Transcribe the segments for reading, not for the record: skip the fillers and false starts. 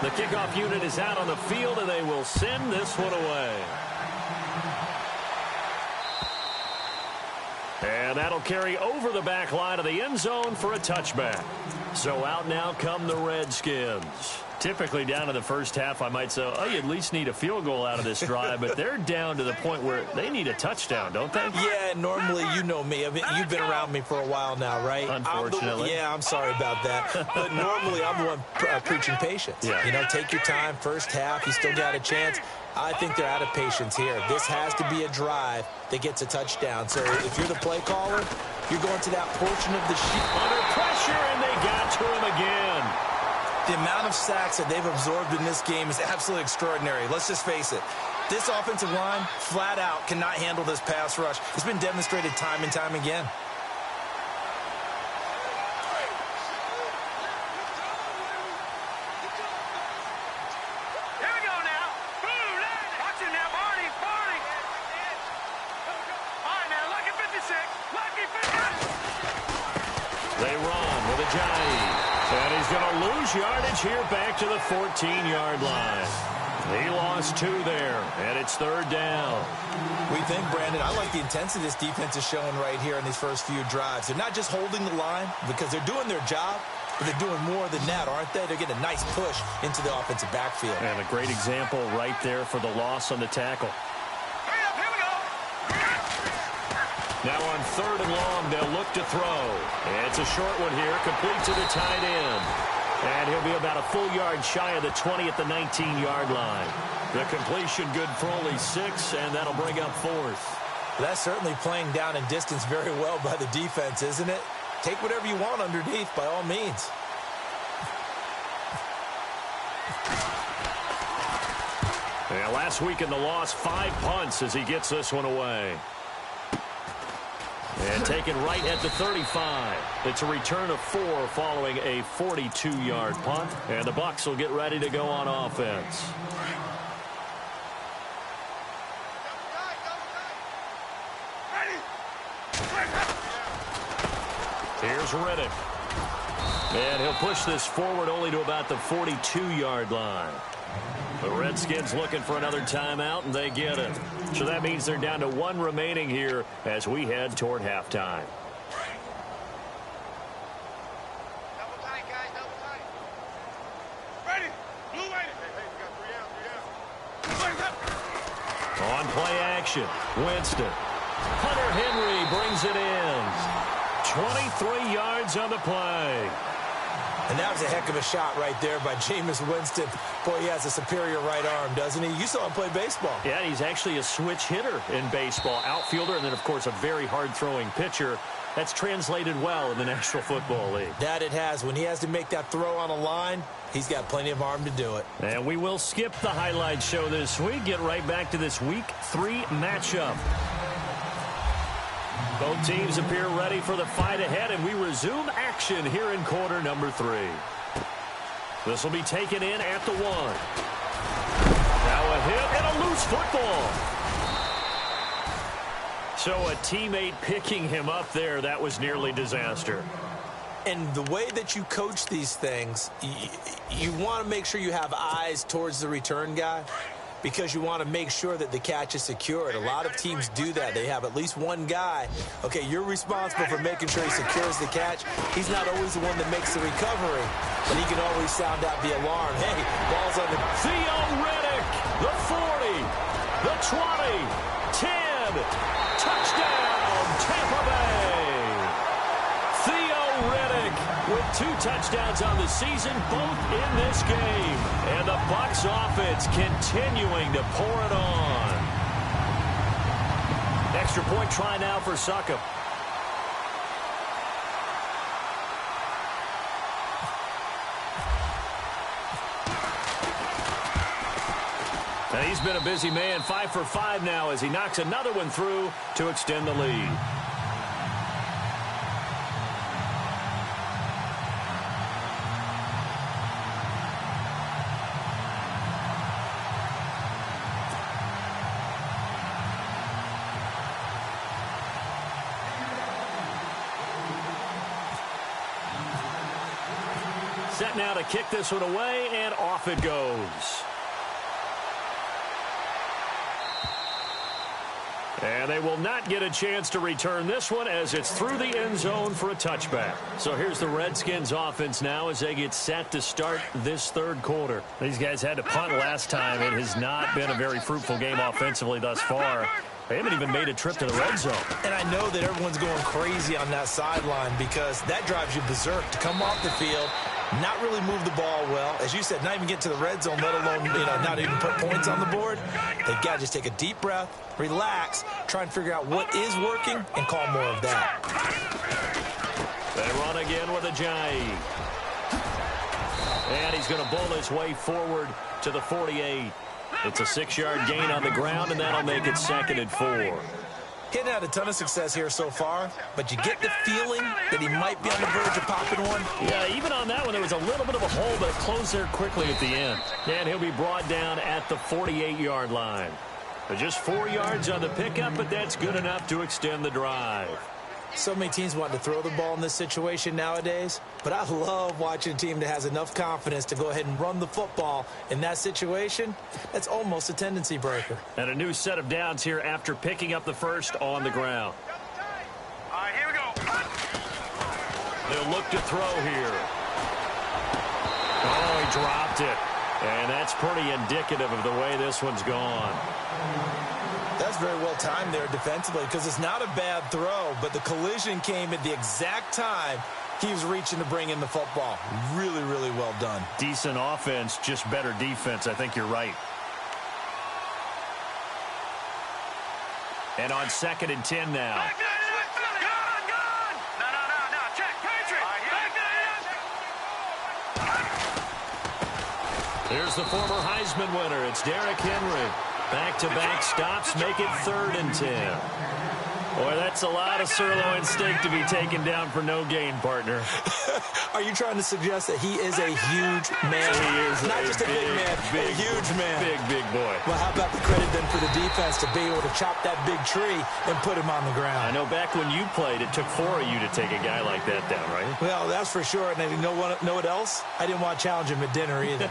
The kickoff unit is out on the field, and they will send this one away. And that'll carry over the back line of the end zone for a touchback. So out now come the Redskins. Typically down to the first half, I might say, oh, you at least need a field goal out of this drive, but they're down to the point where they need a touchdown, don't they? Yeah, normally, you know me. You've been around me for a while now, right? Unfortunately. I'm sorry about that. But normally, I'm the one preaching patience. Yeah. You know, take your time. First half, you still got a chance. I think they're out of patience here. This has to be a drive that gets a touchdown. So if you're the play caller, you're going to that portion of the sheet. Under pressure, and they got to him again. The amount of sacks that they've absorbed in this game is absolutely extraordinary. Let's just face it. This offensive line, flat out, cannot handle this pass rush. It's been demonstrated time and time again. Here we go now. Boom! Watch it now, Barney. All right, now, lucky 56. Lucky 50. They run with a Johnny. And he's going to lose yardage here back to the 14-yard line. He lost 2 there, and it's 3rd down. We think, Brandon, I like the intensity this defense is showing right here in these first few drives. They're not just holding the line because they're doing their job, but they're doing more than that, aren't they? They're getting a nice push into the offensive backfield. And a great example right there for the loss on the tackle. Hurry up, here we go. Now on 3rd and long, they'll look to throw. It's a short one here, complete to the tight end. And he'll be about a full yard shy of the 20 at the 19-yard line. The completion good for only 6, and that'll bring up 4th. That's certainly playing down in distance very well by the defense, isn't it? Take whatever you want underneath, by all means. Yeah, last week in the loss, 5 punts as he gets this one away. And taken right at the 35. It's a return of 4 following a 42-yard punt. And the Bucs will get ready to go on offense. Here's Riddick. And he'll push this forward only to about the 42-yard line. The Redskins looking for another timeout, and they get it. So that means they're down to 1 remaining here as we head toward halftime. Double tight, guys, double tight. Ready. Blue ready. Hey, we got 3 out. On play action, Winston. Hunter Henry brings it in. 23 yards on the play. And that was a heck of a shot right there by Jameis Winston. Boy, he has a superior right arm, doesn't he? You saw him play baseball. Yeah, he's actually a switch hitter in baseball. Outfielder, and then, of course, a very hard-throwing pitcher. That's translated well in the National Football League. That it has. When he has to make that throw on a line, he's got plenty of arm to do it. And we will skip the highlight show this week. Get right back to this Week 3 matchup. Both teams appear ready for the fight ahead, and we resume action here in quarter number 3. This will be taken in at the 1. Now a hit and a loose football. So a teammate picking him up there, that was nearly disaster. And the way that you coach these things, you want to make sure you have eyes towards the return guy, because you want to make sure that the catch is secured. A lot of teams do that. They have at least one guy. Okay, you're responsible for making sure he secures the catch. He's not always the one that makes the recovery, but he can always sound out the alarm. Hey, ball's on the... Theo Riddick, the 40, the 20, 10, touchdown, Tampa Bay. Theo Riddick with 2 touchdowns on the season, both in this game. And the Bucs offense continuing to pour it on. Extra point try now for Succop. Now he's been a busy man, 5 for 5 now as he knocks another one through to extend the lead. Set now to kick this one away, and off it goes. And they will not get a chance to return this one as it's through the end zone for a touchback. So here's the Redskins offense now as they get set to start this third quarter. These guys had to punt last time. It has not been a very fruitful game offensively thus far. They haven't even made a trip to the red zone. And I know that everyone's going crazy on that sideline because that drives you berserk to come off the field, not really move the ball well. As you said, not even get to the red zone, let alone, not even put points on the board. They've got to just take a deep breath, relax, try and figure out what is working, and call more of that. They run again with Ajayi. And he's going to bowl his way forward to the 48. It's a 6-yard gain on the ground, and that'll make it 2nd and 4. He's had a ton of success here so far, but you get the feeling that he might be on the verge of popping one. Yeah, even on that one, there was a little bit of a hole, but it closed there quickly at the end. And he'll be brought down at the 48-yard line. But just 4 yards on the pickup, but that's good enough to extend the drive. So many teams want to throw the ball in this situation nowadays, but I love watching a team that has enough confidence to go ahead and run the football in that situation. That's almost a tendency breaker. And a new set of downs here after picking up the first on the ground. All right, here we go. They'll look to throw here. Oh, he dropped it. And that's pretty indicative of the way this one's gone. That's very well timed there defensively because it's not a bad throw, but the collision came at the exact time he was reaching to bring in the football. Really, really well done. Decent offense, just better defense. I think you're right. And on 2nd and 10 now. Here's the former Heisman winner. It's Derrick Henry. Back-to-back stops make it 3rd and 10. Boy, that's a lot of sirloin steak to be taken down for no gain, partner. Are you trying to suggest that he is a huge man? He is not just a big man, a huge man. Big boy. Well, how about the credit then for the defense to be able to chop that big tree and put him on the ground? I know back when you played, it took 4 of you to take a guy like that down, right? Well, that's for sure. And you know what else? I didn't want to challenge him at dinner either.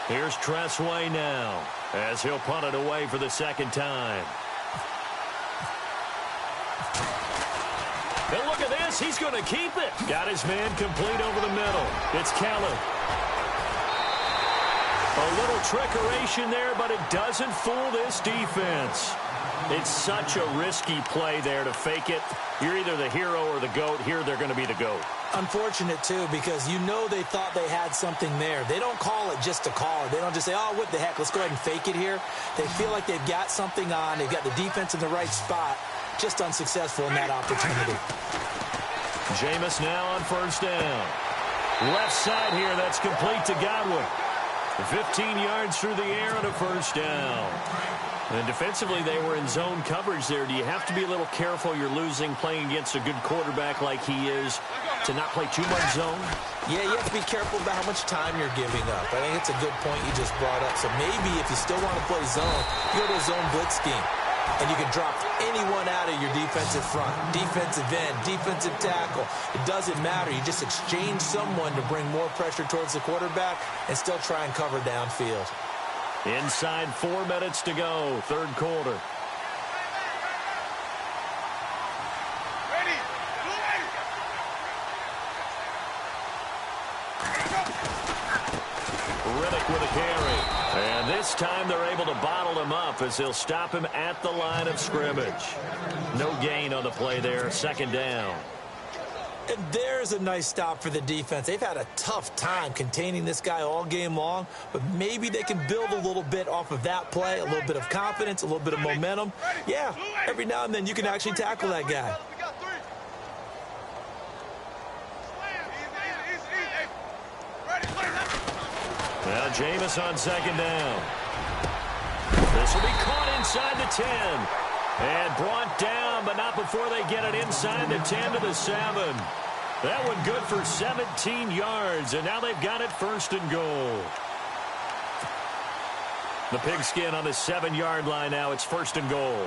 Here's Tressway now as he'll punt it away for the 2nd time. And look at this. He's going to keep it. Got his man complete over the middle. It's Kelly. A little trickeration there, but it doesn't fool this defense. It's such a risky play there to fake it. You're either the hero or the GOAT. Here they're going to be the GOAT. Unfortunate, too, because they thought they had something there. They don't call it just to call it. They don't just say, oh, what the heck, let's go ahead and fake it here. They feel like they've got something on. They've got the defense in the right spot. Just unsuccessful in that opportunity. Jameis now on 1st down. Left side here, that's complete to Godwin. 15 yards through the air and a 1st down. And defensively, they were in zone coverage there. Do you have to be a little careful? You're losing playing against a good quarterback like he is to not play too much zone? Yeah, you have to be careful about how much time you're giving up. I think it's a good point you just brought up. So maybe if you still want to play zone, you go to a zone blitz scheme. And you can drop anyone out of your defensive front, defensive end, defensive tackle. It doesn't matter. You just exchange someone to bring more pressure towards the quarterback and still try and cover downfield. Inside 4 minutes to go, 3rd quarter. Riddick with a carry. And this time they're able to bottle him up as they'll stop him at the line of scrimmage. No gain on the play there, 2nd down. And there's a nice stop for the defense. They've had a tough time containing this guy all game long, but maybe they can build a little bit off of that play, a little bit of confidence, a little bit of momentum. Yeah, every now and then you can actually tackle that guy. Now Jameis on 2nd down. This will be caught inside the 10. And brought down, but not before they get it inside the 10 to the 7. That one good for 17 yards, and now they've got it 1st and goal. The pigskin on the 7-yard line now. It's 1st and goal.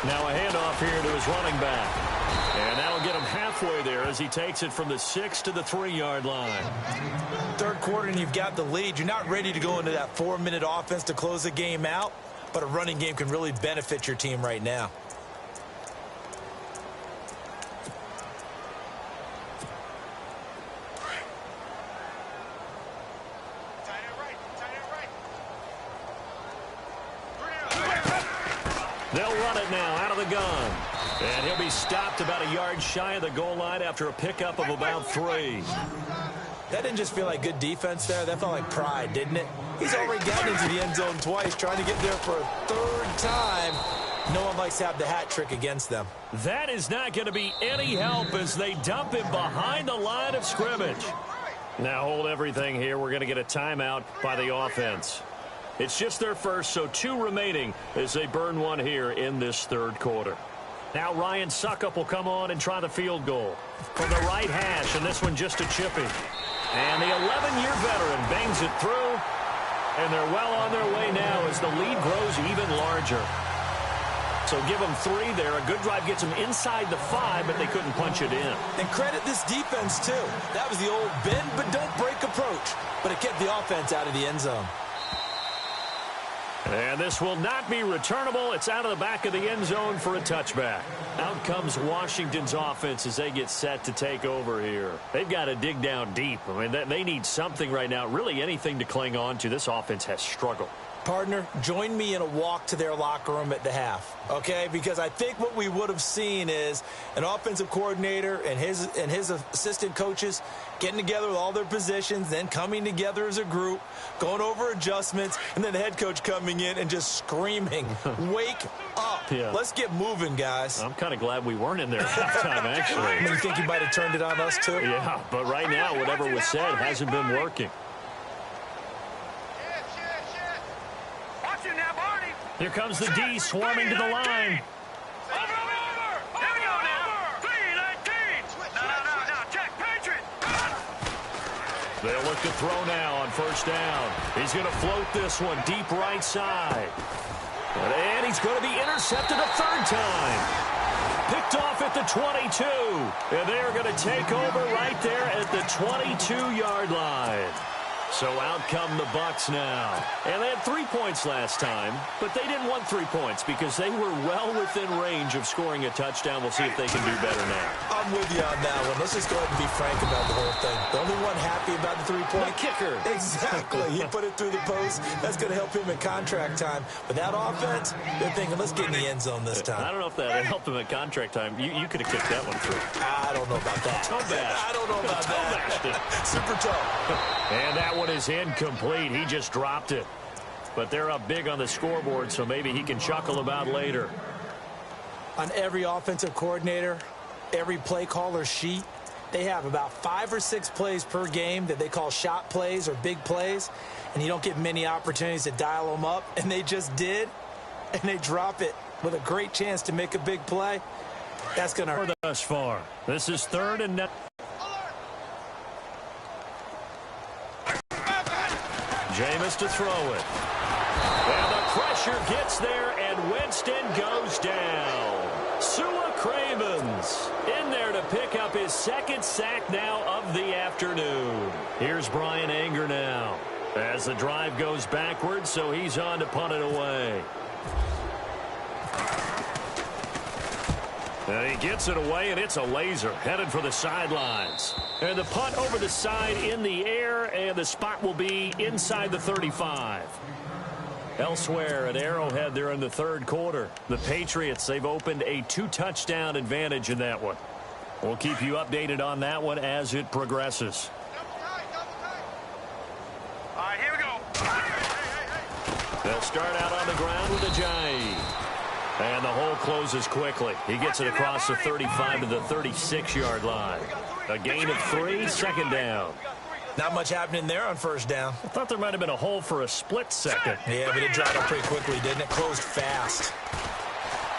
Now a handoff here to his running back. And that'll get him halfway there as he takes it from the 6 to the 3-yard line. Third quarter and you've got the lead. You're not ready to go into that 4-minute offense to close the game out, but a running game can really benefit your team right now. They'll run it now out of the gun. And he'll be stopped about a yard shy of the goal line after a pickup of about 3. That didn't just feel like good defense there. That felt like pride, didn't it? He's already gotten into the end zone twice, trying to get there for a third time. No one likes to have the hat trick against them. That is not going to be any help as they dump him behind the line of scrimmage. Now hold everything here. We're going to get a timeout by the offense. It's just their first, so 2 remaining as they burn one here in this third quarter. Now Ryan Suckup will come on and try the field goal from the right hash, and this one just a chippy. And the 11-year veteran bangs it through, and they're well on their way now as the lead grows even larger. So give them 3 there. A good drive gets them inside the 5, but they couldn't punch it in. And credit this defense, too. That was the old bend but don't break approach, but it kept the offense out of the end zone. And this will not be returnable. It's out of the back of the end zone for a touchback. Out comes Washington's offense as they get set to take over here. They've got to dig down deep. I mean, they need something right now, really anything to cling on to. This offense has struggled. Partner, join me in a walk to their locker room at the half, okay? Because I think what we would have seen is an offensive coordinator and his assistant coaches getting together with all their positions, then coming together as a group, going over adjustments, and then the head coach coming in and just screaming, wake up. Yeah. Let's get moving, guys. I'm kind of glad we weren't in there at halftime, actually. You think you might have turned it on us, too? Yeah, but right now, whatever was said hasn't been working. Here comes the D swarming to the line. They'll look to throw now on first down. He's going to float this one deep right side. And he's going to be intercepted a third time. Picked off at the 22. And they are going to take over right there at the 22-yard line. So out come the Bucs now. And they had 3 points last time, but they didn't want 3 points because they were well within range of scoring a touchdown. We'll see if they can do better now. I'm with you on that one. Let's just go ahead and be frank about the whole thing. The only one happy about the 3-point kicker. Exactly. He put it through the post. That's going to help him in contract time. But that offense, they're thinking, let's get in the end zone this time. I don't know if that helped him at contract time. You could have kicked that one through. I don't know about that. I don't know about that. Super toe. And that one is incomplete. He just dropped it. But they're up big on the scoreboard, so maybe he can chuckle about later. On every offensive coordinator, every play caller sheet, they have about 5 or 6 plays per game that they call shot plays or big plays, and you don't get many opportunities to dial them up, and they just did, and they drop it with a great chance to make a big play. That's going to hurt. Thus far, this is 3rd and 9. Jameis to throw it. And the pressure gets there, and Winston goes down. Sua Cravens in there to pick up his 2nd sack now of the afternoon. Here's Brian Anger now as the drive goes backwards, so he's on to punt it away. And he gets it away, and it's a laser headed for the sidelines. And the punt over the side in the air, and the spot will be inside the 35. Elsewhere at Arrowhead, they're in the 3rd quarter. The Patriots, they've opened a 2-touchdown advantage in that one. We'll keep you updated on that one as it progresses. All right, here we go. They'll start out on the ground with Ajayi. And the hole closes quickly. He gets it across the 35 to the 36-yard line. A gain of 3, 2nd down. Not much happening there on first down. I thought there might have been a hole for a split second. Yeah, but it dried up pretty quickly, didn't it? Closed fast.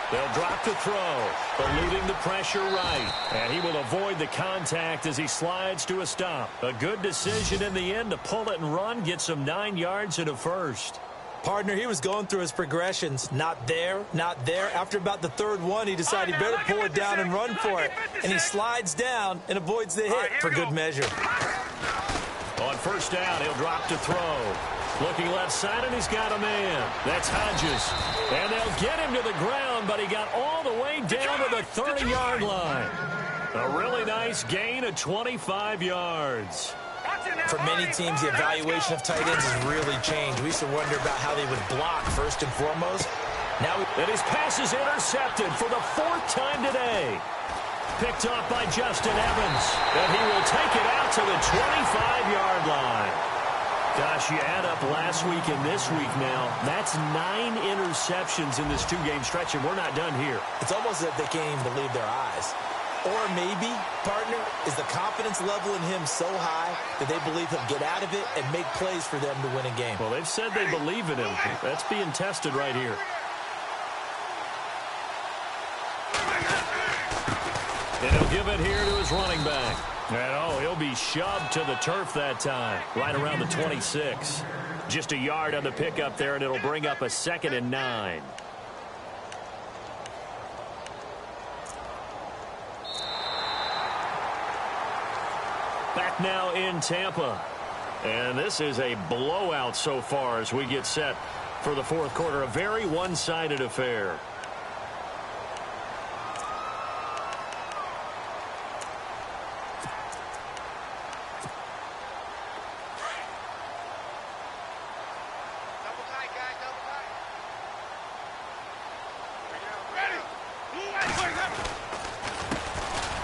They'll drop to throw, but leaving the pressure right. And he will avoid the contact as he slides to a stop. A good decision in the end to pull it and run, gets him 9 yards and a first. Partner, he was going through his progressions. Not there, not there. After about the third one, he decided he better pull it down and run for it. And he slides down and avoids the hit for good measure. On first down, he'll drop to throw. Looking left side, and he's got a man. That's Hodges. And they'll get him to the ground, but he got all the way down to the 30-yard line. A really nice gain of 25 yards. For many teams, the evaluation of tight ends has really changed. We used to wonder about how they would block first and foremost. Now, and his pass is intercepted for the 4th time today. Picked off by Justin Evans. And he will take it out to the 25-yard line. Gosh, you add up last week and this week now. That's 9 interceptions in this 2-game stretch, and we're not done here. It's almost as if they can't even believe their eyes. Or maybe, partner, is the confidence level in him so high that they believe he'll get out of it and make plays for them to win a game. Well, they've said they believe in him. That's being tested right here. And he'll give it here to his running back. And, oh, he'll be shoved to the turf that time, right around the 26. Just a yard on the pickup there, and it'll bring up a 2nd and 9. Back now in Tampa. And this is a blowout so far as we get set for the 4th quarter. A very one-sided affair.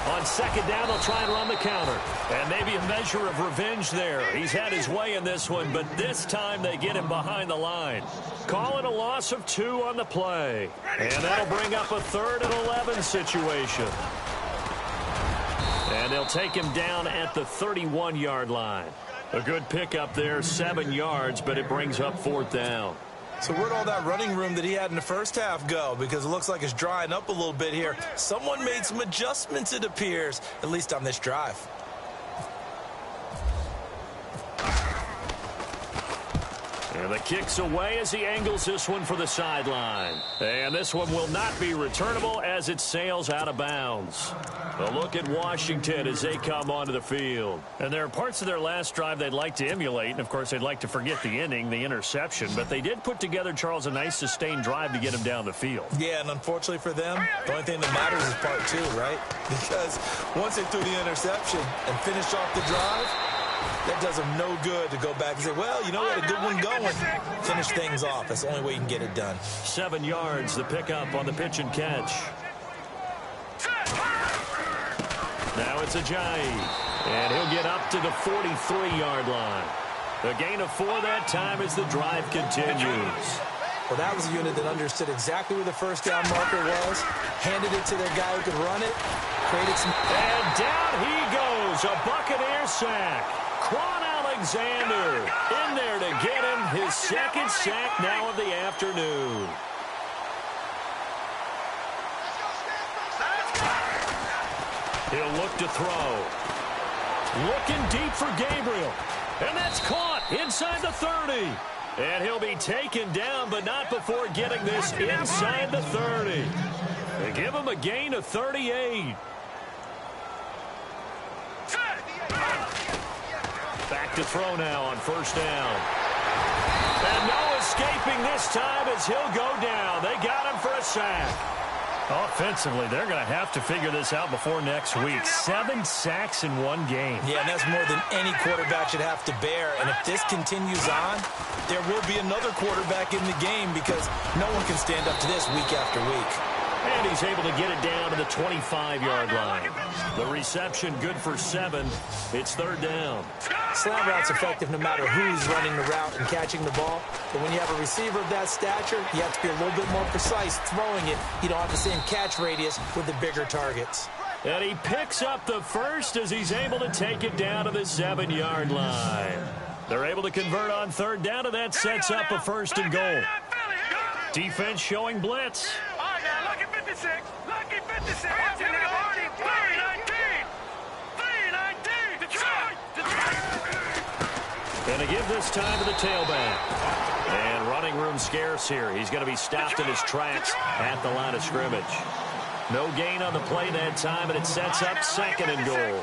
On 2nd down, they'll try and run the counter. And maybe a measure of revenge there. He's had his way in this one, but this time they get him behind the line. Call it a loss of 2 on the play. And that'll bring up a 3rd and 11 situation. And they'll take him down at the 31-yard line. A good pickup there, 7 yards, but it brings up 4th down. So where'd all that running room that he had in the first half go? Because it looks like it's drying up a little bit here. Someone made some adjustments, it appears, at least on this drive. And the kick's away as he angles this one for the sideline. And this one will not be returnable as it sails out of bounds. A look at Washington as they come onto the field. And there are parts of their last drive they'd like to emulate. And, of course, they'd like to forget the inning, the interception. But they did put together, Charles, a nice sustained drive to get him down the field. Yeah, and unfortunately for them, the only thing that matters is part 2, right? Because once they threw the interception and finished off the drive, that does them no good to go back and say, well, you know, we had a good one going. Finish things off. That's the only way you can get it done. 7 yards, the pickup on the pitch and catch. Now it's Ajayi. And he'll get up to the 43-yard line. A gain of 4 that time as the drive continues. Well, that was a unit that understood exactly where the first down marker was, handed it to their guy who could run it, created some... And down he goes, a Buccaneer sack. Quan Alexander in there to get him his 2nd sack now of the afternoon. He'll look to throw. Looking deep for Gabriel. And that's caught inside the 30. And he'll be taken down, but not before getting this inside the 30. They give him a gain of 38. Back to throw now on first down. And no escaping this time as he'll go down. They got him for a sack. Offensively, they're going to have to figure this out before next week. 7 sacks in 1 game. Yeah, and that's more than any quarterback should have to bear. And if this continues on, there will be another quarterback in the game because no one can stand up to this week after week. And he's able to get it down to the 25-yard line. The reception good for 7. It's 3rd down. Slant route's effective no matter who's running the route and catching the ball. But when you have a receiver of that stature, you have to be a little bit more precise throwing it. You don't have the same catch radius with the bigger targets. And he picks up the first as he's able to take it down to the 7-yard line. They're able to convert on 3rd down, and that sets up a 1st and goal. Defense showing blitz. Lucky 56. Lucky 56. Watch it now. 319. 319. Detroit. And to give this time to the tailback. And running room scarce here. He's going to be stopped in his tracks at the line of scrimmage. No gain on the play that time, and it sets up second and goal.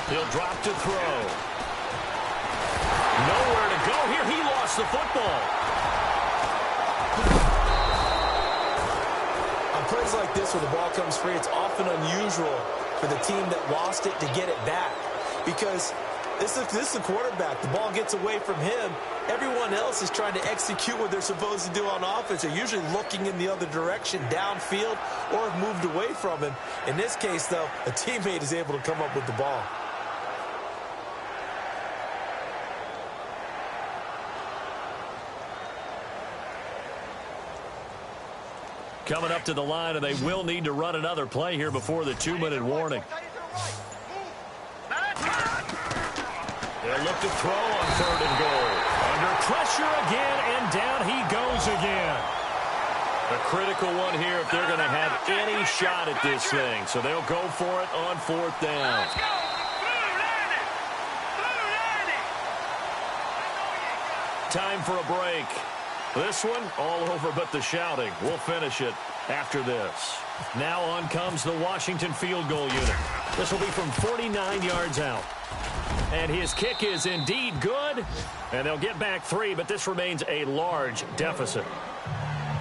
He'll drop to throw. Nowhere to go here. He lost the football. On plays like this where the ball comes free, it's often unusual for the team that lost it to get it back. Because this is the quarterback. The ball gets away from him. Everyone else is trying to execute what they're supposed to do on offense. They're usually looking in the other direction, downfield, or have moved away from him. In this case, though, a teammate is able to come up with the ball. Coming up to the line, and they will need to run another play here before the 2-minute warning. They'll look to throw on 3rd and goal. Under pressure again, and down he goes again. A critical one here if they're going to have any shot at this thing. So they'll go for it on 4th down. Time for a break. This one, all over but the shouting. We'll finish it after this. Now on comes the Washington field goal unit. This will be from 49 yards out. And his kick is indeed good. And they'll get back 3, but this remains a large deficit.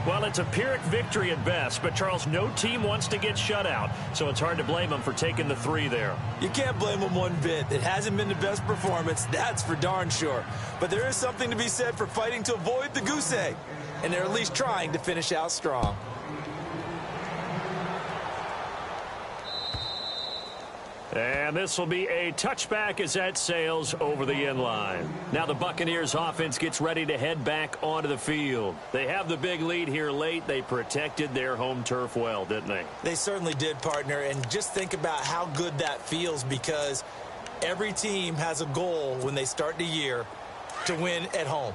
Well, it's a Pyrrhic victory at best, but, Charles, no team wants to get shut out, so it's hard to blame them for taking the 3 there. You can't blame them one bit. It hasn't been the best performance, that's for darn sure. But there is something to be said for fighting to avoid the goose egg, and they're at least trying to finish out strong. And this will be a touchback as that sails over the end line. Now the Buccaneers offense gets ready to head back onto the field. They have the big lead here late. They protected their home turf well, didn't they? They certainly did, partner. And just think about how good that feels, because every team has a goal when they start the year to win at home.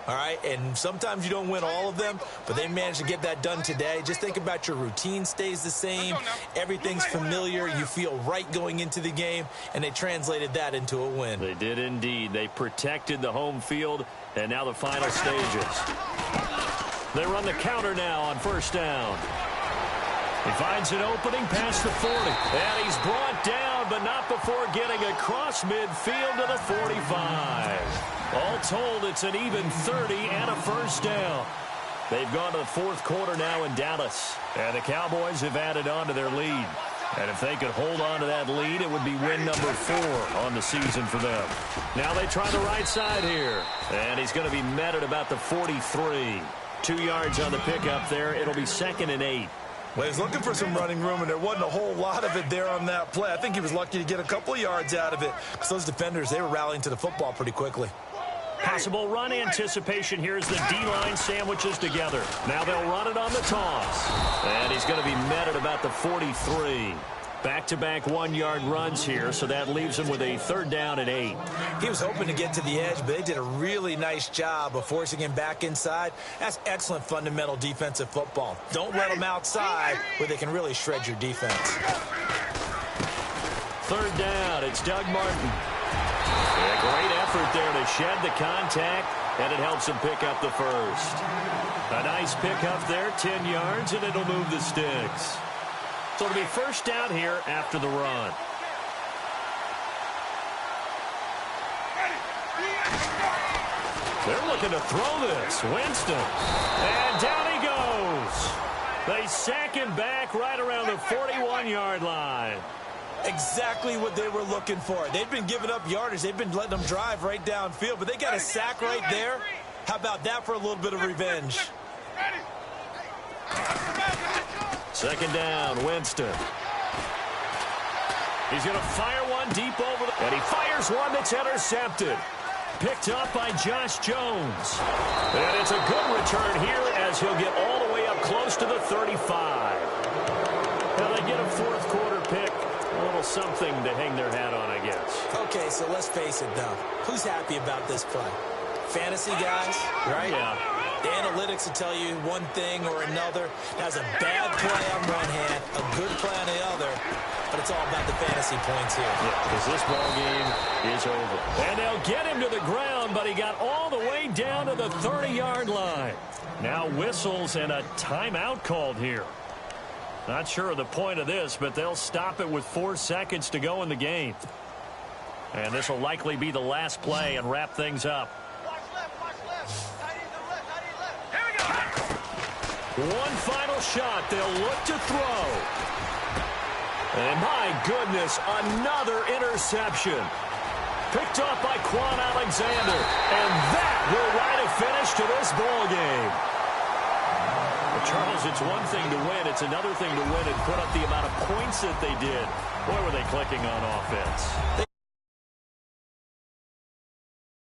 All right, and sometimes you don't win all of them, but they managed to get that done today. Just think about your routine stays the same. Everything's familiar. You feel right going into the game, and they translated that into a win. They did indeed. They protected the home field, and now the final stages. They run the counter now on 1st down. He finds an opening past the 40, and he's brought down, but not before getting across midfield to the 45. All told, it's an even 30 and a 1st down. They've gone to the 4th quarter now in Dallas, and the Cowboys have added on to their lead. And if they could hold on to that lead, it would be win number 4 on the season for them. Now they try the right side here, and he's going to be met at about the 43. 2 yards on the pickup there. It'll be 2nd and 8. Well, he was looking for some running room, and there wasn't a whole lot of it there on that play. I think he was lucky to get a couple of yards out of it, because those defenders, they were rallying to the football pretty quickly. Possible run anticipation here as the D-line sandwiches together. Now they'll run it on the toss. And he's going to be met at about the 43. Back-to-back 1-yard runs here, so that leaves him with a 3rd down and 8. He was hoping to get to the edge, but they did a really nice job of forcing him back inside. That's excellent fundamental defensive football. Don't let them outside where they can really shred your defense. 3rd down, it's Doug Martin. A great effort there to shed the contact, and it helps him pick up the 1st. A nice pickup there, 10 yards, and it'll move the sticks. So it'll be 1st down here after the run. They're looking to throw this. Winston. And down he goes. They sack him back right around the 41-yard line. Exactly what they were looking for. They've been giving up yardage. They've been letting them drive right downfield, but they got a sack right there. How about that for a little bit of revenge? 2nd down, Winston. He's going to fire one deep over the... And he fires one that's intercepted. Picked up by Josh Jones. And it's a good return here as he'll get all the way up close to the 35. Now they get a 4th quarter pick. A little something to hang their hat on, I guess. Okay, so let's face it, though. Who's happy about this play? fantasy guys, right? Yeah. The analytics will tell you one thing or another. That's a bad play on one hand, a good play on the other, but it's all about the fantasy points here. Yeah, because this ball game is over. And they'll get him to the ground, but he got all the way down to the 30-yard line. Now whistles and a timeout called here. Not sure of the point of this, but they'll stop it with 4 seconds to go in the game. And this will likely be the last play and wrap things up. Watch left, watch left. Tight end to the left, tight end left. Here we go. One final shot. They'll look to throw. And my goodness, another interception. Picked off by Quan Alexander. And that will write a finish to this ball game. Well, Charles, it's one thing to win. It's another thing to win and put up the amount of points that they did. Boy, were they clicking on offense.